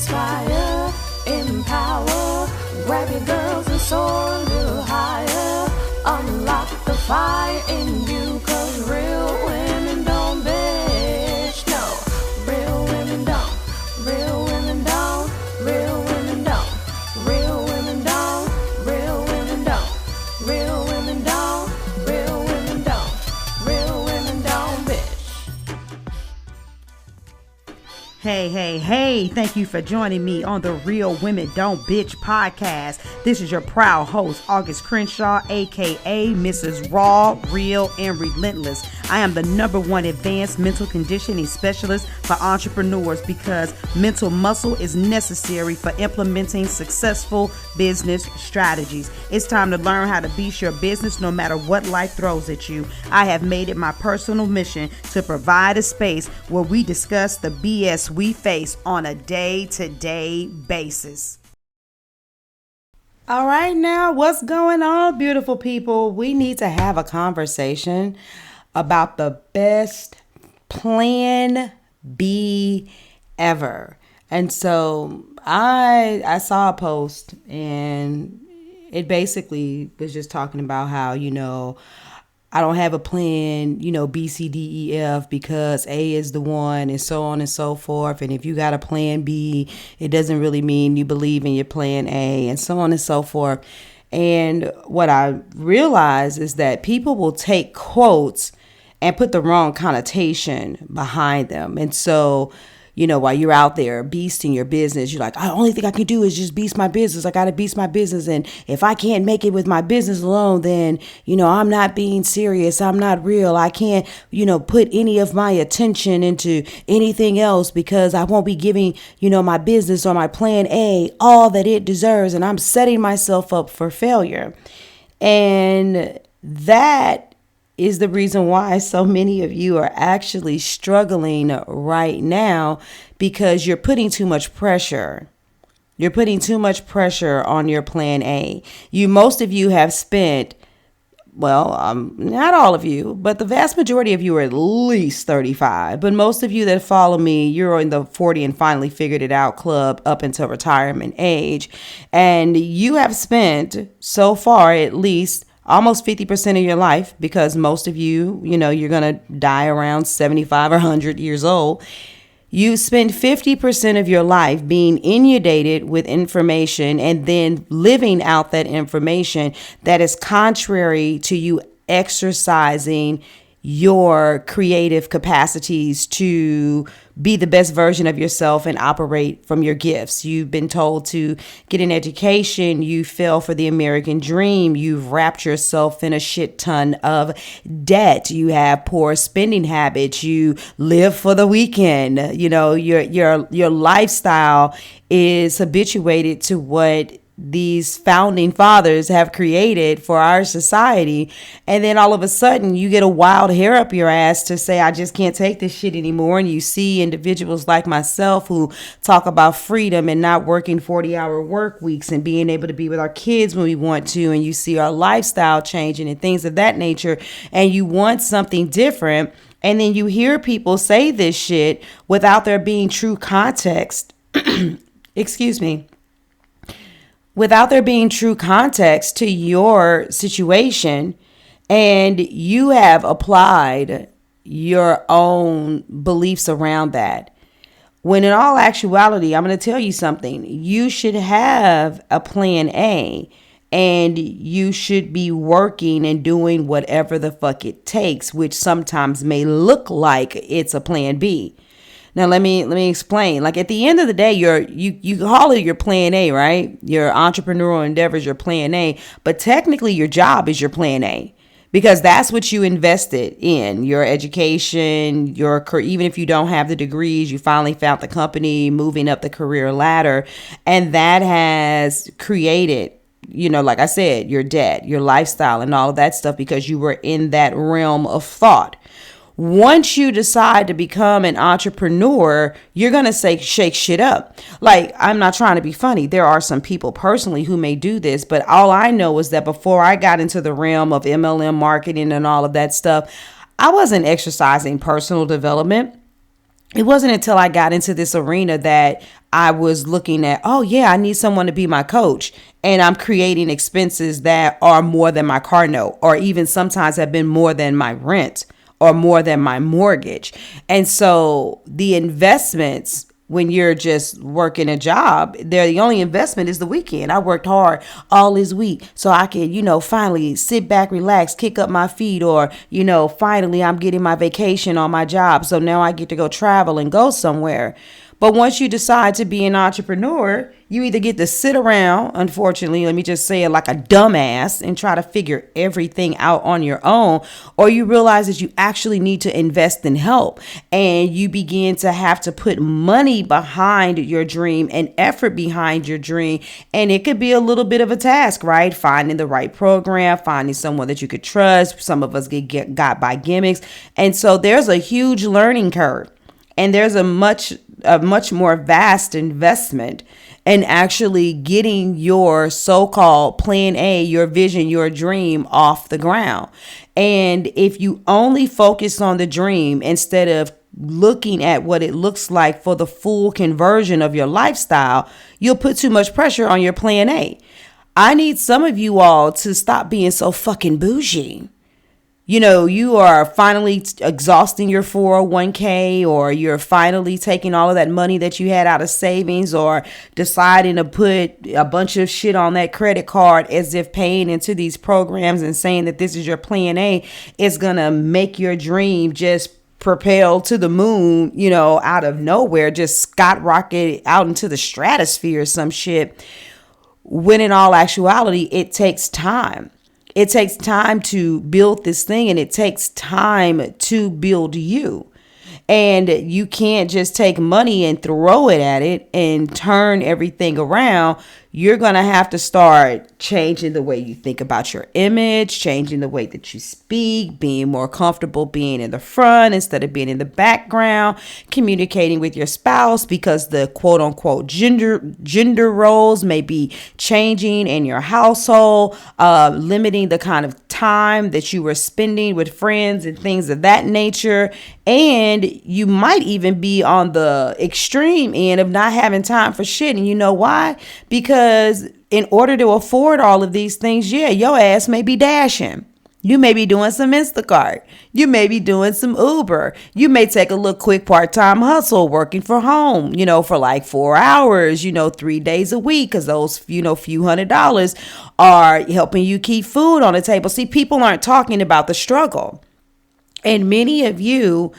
inspire, empower, grab your girls and soar a little higher, unlock the fire in you, cause real women don't bitch, no, real women don't, real women don't, real women don't, real women don't, real women don't, real women don't, real women don't, real women don't bitch. Hey, thank you for joining me on the Real Women Don't Bitch podcast. This is your proud host, August Crenshaw, aka Mrs. Raw, Real, and Relentless. I am the #1 advanced mental conditioning specialist for entrepreneurs because mental muscle is necessary for implementing successful business strategies. It's time to learn how to beast your business no matter what life throws at you. I have made it my personal mission to provide a space where we discuss the BS we face on a day-to-day basis. All right, now what's going on, beautiful people? We need to have a conversation about the best plan B ever. And so I saw a post and it basically was just talking about how, I don't have a plan, B, C, D, E, F because A is the one and so on and so forth. And if you got a plan B, it doesn't really mean you believe in your plan A and so on and so forth. And what I realized is that people will take quotes and put the wrong connotation behind them. And so, while you're out there beasting your business, you're like, the only thing I can do is just beast my business. I got to beast my business. And if I can't make it with my business alone, then, I'm not being serious. I'm not real. I can't, put any of my attention into anything else because I won't be giving, my business or my plan A all that it deserves. And I'm setting myself up for failure. And that is the reason why so many of you are actually struggling right now, because you're putting too much pressure. You're putting too much pressure on your plan A. Most of you have spent, not all of you, but the vast majority of you are at least 35. But most of you that follow me, you're in the 40 and finally figured it out club up until retirement age. And you have spent so far at least almost 50% of your life, because most of you, you're going to die around 75 or 100 years old. You spend 50% of your life being inundated with information and then living out that information that is contrary to you exercising your creative capacities to be the best version of yourself and operate from your gifts. You've been told to get an education. You fell for the American dream. You've wrapped yourself in a shit ton of debt. You have poor spending habits. You live for the weekend. Your lifestyle is habituated to what these founding fathers have created for our society. And then all of a sudden you get a wild hair up your ass to say, I just can't take this shit anymore. And you see individuals like myself who talk about freedom and not working 40-hour work weeks and being able to be with our kids when we want to. And you see our lifestyle changing and things of that nature. And you want something different. And then you hear people say this shit without there being true context. Excuse me. Without there being true context to your situation, and you have applied your own beliefs around that. When in all actuality, I'm going to tell you something. You should have a plan A, and you should be working and doing whatever the fuck it takes, which sometimes may look like it's a plan B. Now, let me explain. Like, at the end of the day, you call it your plan A, right? Your entrepreneurial endeavor is your plan A, but technically your job is your plan A, because that's what you invested in, your education, your career. Even if you don't have the degrees, you finally found the company, moving up the career ladder, and that has created, like I said, your debt, your lifestyle, and all of that stuff, because you were in that realm of thought. Once you decide to become an entrepreneur, you're going to shake shit up. Like, I'm not trying to be funny. There are some people personally who may do this, but all I know is that before I got into the realm of MLM marketing and all of that stuff, I wasn't exercising personal development. It wasn't until I got into this arena that I was looking at, oh yeah, I need someone to be my coach. And I'm creating expenses that are more than my car note, or even sometimes have been more than my rent or more than my mortgage. And so the investments, when you're just working a job, they're the only investment is the weekend. I worked hard all this week so I can, finally sit back, relax, kick up my feet, or, finally I'm getting my vacation on my job. So now I get to go travel and go somewhere. But once you decide to be an entrepreneur, you either get to sit around, unfortunately, let me just say it, like a dumbass and try to figure everything out on your own, or you realize that you actually need to invest in help, and you begin to have to put money behind your dream and effort behind your dream. And it could be a little bit of a task, right? Finding the right program, finding someone that you could trust. Some of us get got by gimmicks. And so there's a huge learning curve. And there's a much more vast investment in actually getting your so-called plan A, your vision, your dream off the ground. And if you only focus on the dream instead of looking at what it looks like for the full conversion of your lifestyle, you'll put too much pressure on your plan A. I need some of you all to stop being so fucking bougie. You are finally exhausting your 401k, or you're finally taking all of that money that you had out of savings, or deciding to put a bunch of shit on that credit card as if paying into these programs and saying that this is your plan A is going to make your dream just propel to the moon, out of nowhere, just skyrocket out into the stratosphere or some shit. When in all actuality, it takes time. It takes time to build this thing, and it takes time to build you. And you can't just take money and throw it at it and turn everything around. You're going to have to start changing the way you think about your image, changing the way that you speak, being more comfortable being in the front instead of being in the background, communicating with your spouse, because the quote unquote gender roles may be changing in your household, limiting the kind of time that you were spending with friends and things of that nature. And you might even be on the extreme end of not having time for shit. And you know why? Because in order to afford all of these things, your ass may be dashing. You may be doing some Instacart. You may be doing some Uber. You may take a little quick part-time hustle working from home, for like 4 hours, 3 days a week, because those, few $100s are helping you keep food on the table. See, people aren't talking about the struggle. And many of you're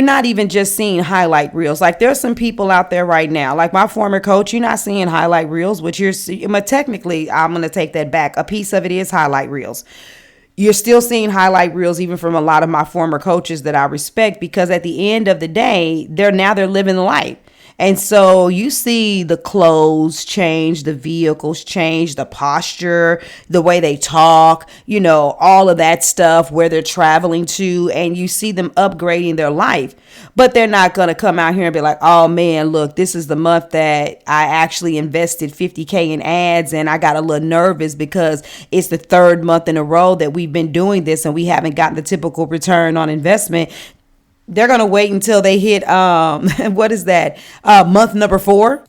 not even just seeing highlight reels. Like, there's some people out there right now, like my former coach, you're not seeing highlight reels, which you're seeing. But technically, I'm going to take that back. A piece of it is highlight reels. You're still seeing highlight reels even from a lot of my former coaches that I respect, because at the end of the day, they're living life. And so you see the clothes change, the vehicles change, the posture, the way they talk, all of that stuff, where they're traveling to, and you see them upgrading their life. But they're not going to come out here and be like, oh man, look, this is the month that I actually invested $50K in ads, and I got a little nervous because it's the third month in a row that we've been doing this and we haven't gotten the typical return on investment. They're going to wait until they hit, what is that, month number 4.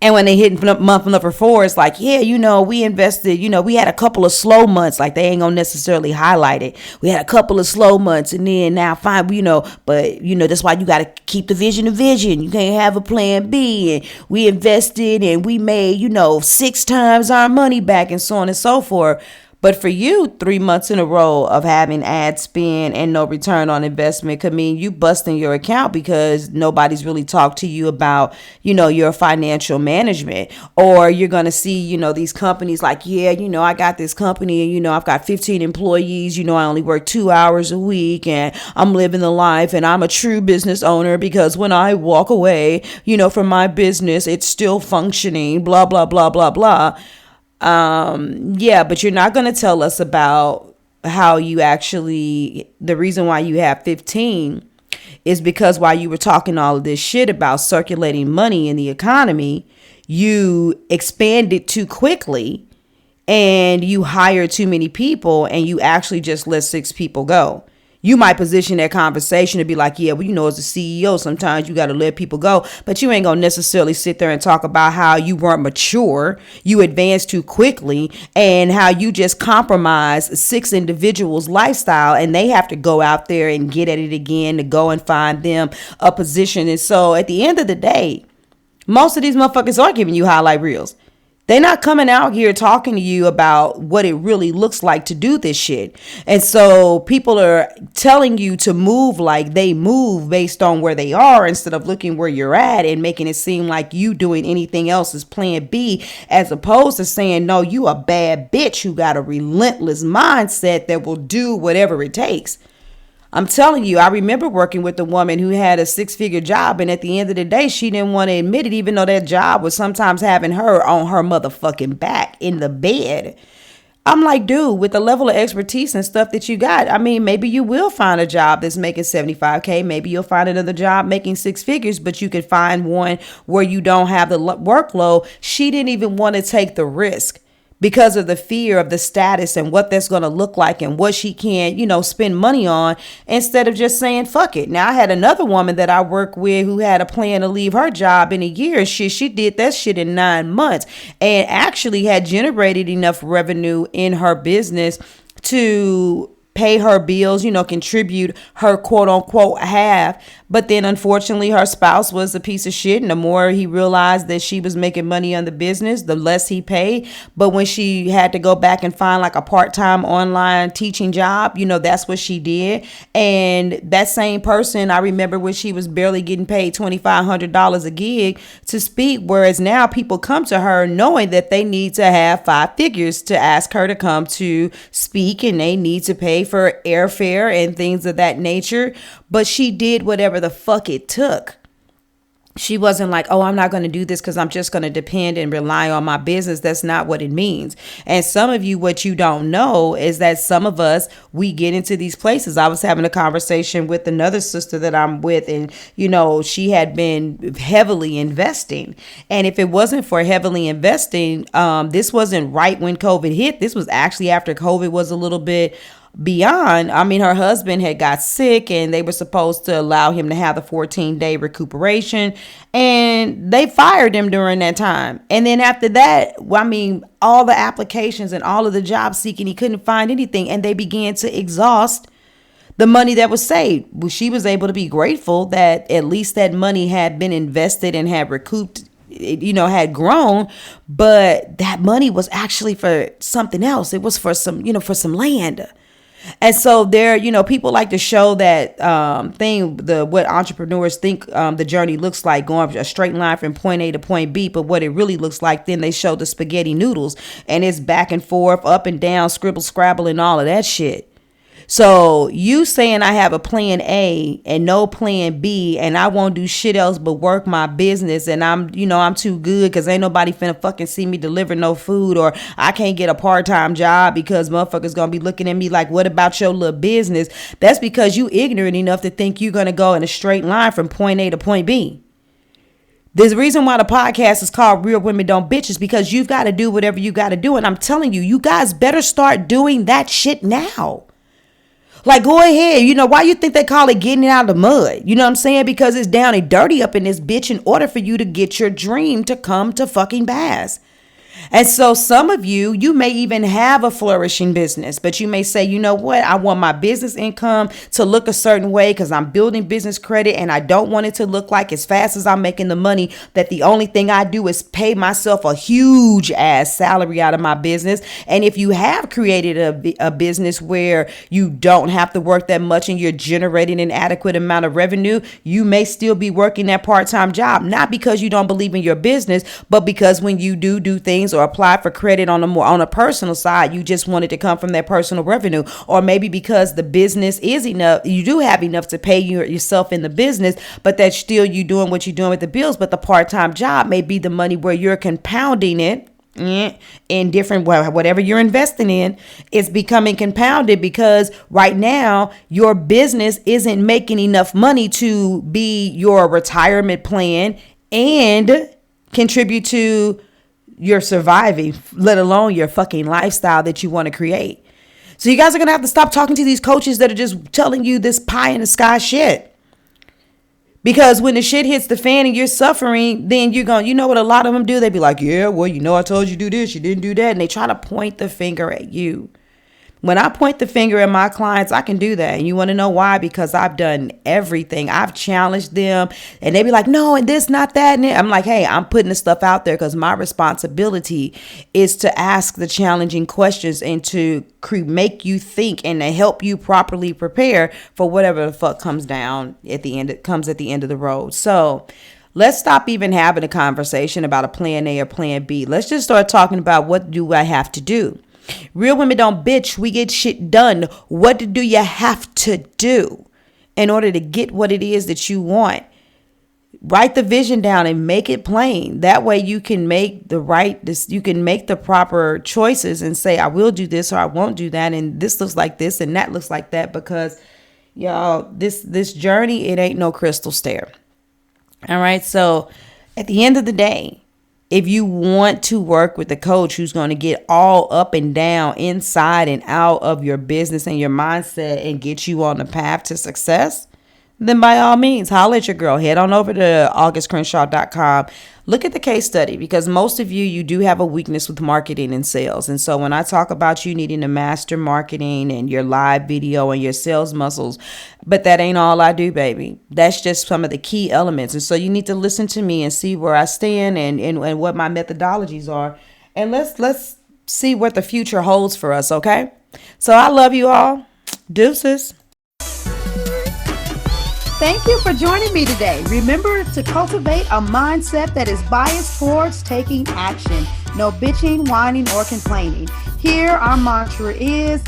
And when they hit month number 4, it's like, we invested, we had a couple of slow months. Like, they ain't going to necessarily highlight it. We had a couple of slow months, and then now fine, but that's why you got to keep the vision a vision. You can't have a plan B. And we invested and we made, 6 times our money back, and so on and so forth. But for you, 3 months in a row of having ad spend and no return on investment could mean you busting your account because nobody's really talked to you about, your financial management. Or you're going to see, these companies like, I got this company and, I've got 15 employees, I only work 2 hours a week and I'm living the life and I'm a true business owner because when I walk away, from my business, it's still functioning, blah, blah, blah, blah, blah. But you're not going to tell us about how you actually, the reason why you have 15 is because while you were talking all of this shit about circulating money in the economy, you expanded too quickly and you hired too many people and you actually just let 6 people go. You might position that conversation to be like, yeah, well, you know, as a CEO, sometimes you got to let people go, but you ain't going to necessarily sit there and talk about how you weren't mature, you advanced too quickly, and how you just compromised 6 individuals' lifestyle and they have to go out there and get at it again to go and find them a position. And so at the end of the day, most of these motherfuckers are giving you highlight reels. They're not coming out here talking to you about what it really looks like to do this shit. And so people are telling you to move like they move based on where they are instead of looking where you're at and making it seem like you doing anything else is plan B, as opposed to saying, no, you a bad bitch who got a relentless mindset that will do whatever it takes. I'm telling you, I remember working with a woman who had a 6-figure job, and at the end of the day, she didn't want to admit it, even though that job was sometimes having her on her motherfucking back in the bed. I'm like, dude, with the level of expertise and stuff that you got, I mean, maybe you will find a job that's making 75K. Maybe you'll find another job making 6 figures, but you could find one where you don't have the workload. She didn't even want to take the risk, because of the fear of the status and what that's going to look like and what she can, you know, spend money on, instead of just saying, fuck it. Now, I had another woman that I work with who had a plan to leave her job in a year. She did that shit in 9 months and actually had generated enough revenue in her business to pay her bills, you know, contribute her quote unquote half. But then unfortunately her spouse was a piece of shit. And the more he realized that she was making money on the business, the less he paid. But when she had to go back and find like a part-time online teaching job, you know, that's what she did. And that same person, I remember when she was barely getting paid $2,500 a gig to speak. Whereas now people come to her knowing that they need to have 5 figures to ask her to come to speak, and they need to pay for airfare and things of that nature. But she did whatever the fuck it took. She wasn't like, oh, I'm not going to do this because I'm just going to depend and rely on my business. That's not what it means. And some of you, what you don't know is that some of us, we get into these places. I was having a conversation with another sister that I'm with, and, you know, she had been heavily investing. And if it wasn't for heavily investing, this wasn't right when COVID hit. This was actually after COVID was a little bit beyond. I mean, her husband had got sick and they were supposed to allow him to have the 14-day recuperation, and they fired him during that time. And then after that, I mean, all the applications and all of the job seeking, he couldn't find anything, and they began to exhaust the money that was saved. Well, she was able to be grateful that at least that money had been invested and had recouped, you know, had grown, but that money was actually for something else. It was for some, you know, for some land. And so there, you know, people like to show that what entrepreneurs think the journey looks like, going a straight line from point A to point B. But what it really looks like, then they show the spaghetti noodles, and it's back and forth, up and down, scribble, scrabble, and all of that shit. So you saying I have a plan A and no plan B, and I won't do shit else but work my business, and I'm too good because ain't nobody finna fucking see me deliver no food, or I can't get a part-time job because motherfuckers gonna be looking at me like, what about your little business? That's because you ignorant enough to think you're gonna go in a straight line from point A to point B. There's a reason why the podcast is called Real Women Don't Bitch, is because you've got to do whatever you got to do. And I'm telling you, you guys better start doing that shit now. Like, go ahead. You know, why you think they call it getting it out of the mud? You know what I'm saying? Because it's down and dirty up in this bitch in order for you to get your dream to come to fucking pass. And so some of you may even have a flourishing business, but you may say, you know what? I want my business income to look a certain way because I'm building business credit, and I don't want it to look like as fast as I'm making the money that the only thing I do is pay myself a huge ass salary out of my business. And if you have created a business where you don't have to work that much and you're generating an adequate amount of revenue, you may still be working that part-time job, not because you don't believe in your business, but because when you do things or apply for credit on a personal side, you just want it to come from that personal revenue. Or maybe because the business is enough, you do have enough to pay yourself in the business, but that still you doing what you're doing with the bills. But the part-time job may be the money where you're compounding it in different, whatever you're investing in is becoming compounded, because right now your business isn't making enough money to be your retirement plan and contribute to your surviving, let alone your fucking lifestyle that you want to create. So you guys are going to have to stop talking to these coaches that are just telling you this pie in the sky shit. Because when the shit hits the fan and you're suffering, then you're going, you know what a lot of them do? They be like, yeah, well, you know, I told you to do this, you didn't do that. And they try to point the finger at you. When I point the finger at my clients, I can do that. And you want to know why? Because I've done everything. I've challenged them and they be like, no, and this, not that. And I'm like, hey, I'm putting this stuff out there because my responsibility is to ask the challenging questions and to make you think and to help you properly prepare for whatever the fuck comes down at the end. It comes at the end of the road. So let's stop even having a conversation about a plan A or plan B. Let's just start talking about what do I have to do? Real women don't bitch. We get shit done. What do you have to do in order to get what it is that you want? Write the vision down and make it plain. That way you can make you can make the proper choices and say, I will do this or I won't do that. And this looks like this and that looks like that, because y'all, this journey, it ain't no crystal stair. All right. So at the end of the day, if you want to work with a coach who's going to get all up and down, inside and out of your business and your mindset and get you on the path to success, then by all means, holler at your girl. Head on over to augustcrenshaw.com. Look at the case study, because most of you do have a weakness with marketing and sales. And so when I talk about you needing to master marketing and your live video and your sales muscles, but that ain't all I do, baby. That's just some of the key elements. And so you need to listen to me and see where I stand and what my methodologies are. And let's see what the future holds for us, okay? So I love you all. Deuces. Thank you for joining me today. Remember to cultivate a mindset that is biased towards taking action. No bitching, whining, or complaining. Here, our mantra is,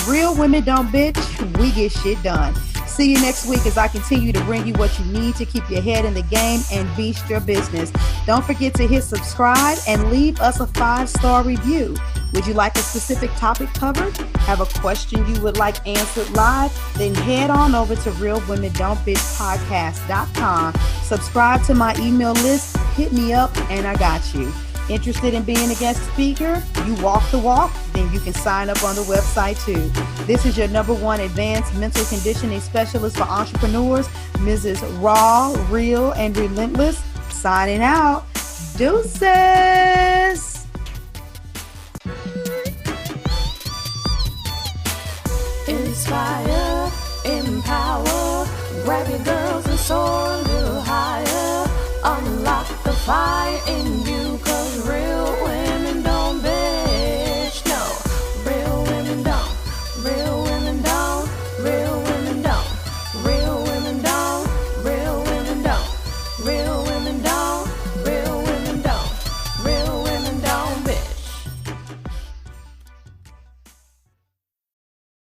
real women don't bitch, we get shit done. See you next week as I continue to bring you what you need to keep your head in the game and beast your business. Don't forget to hit subscribe and leave us a 5-star review. Would you like a specific topic covered? Have a question you would like answered live? Then head on over to realwomendon'tbitchpodcast.com. Subscribe to my email list, hit me up, and I got you. Interested in being a guest speaker? You walk the walk? Then you can sign up on the website too. This is your #1 advanced mental conditioning specialist for entrepreneurs, Mrs. Raw, Real, and Relentless. Signing out. Deuces. Inspire, empower, grab your girls and soar a little higher. Unlock the fire in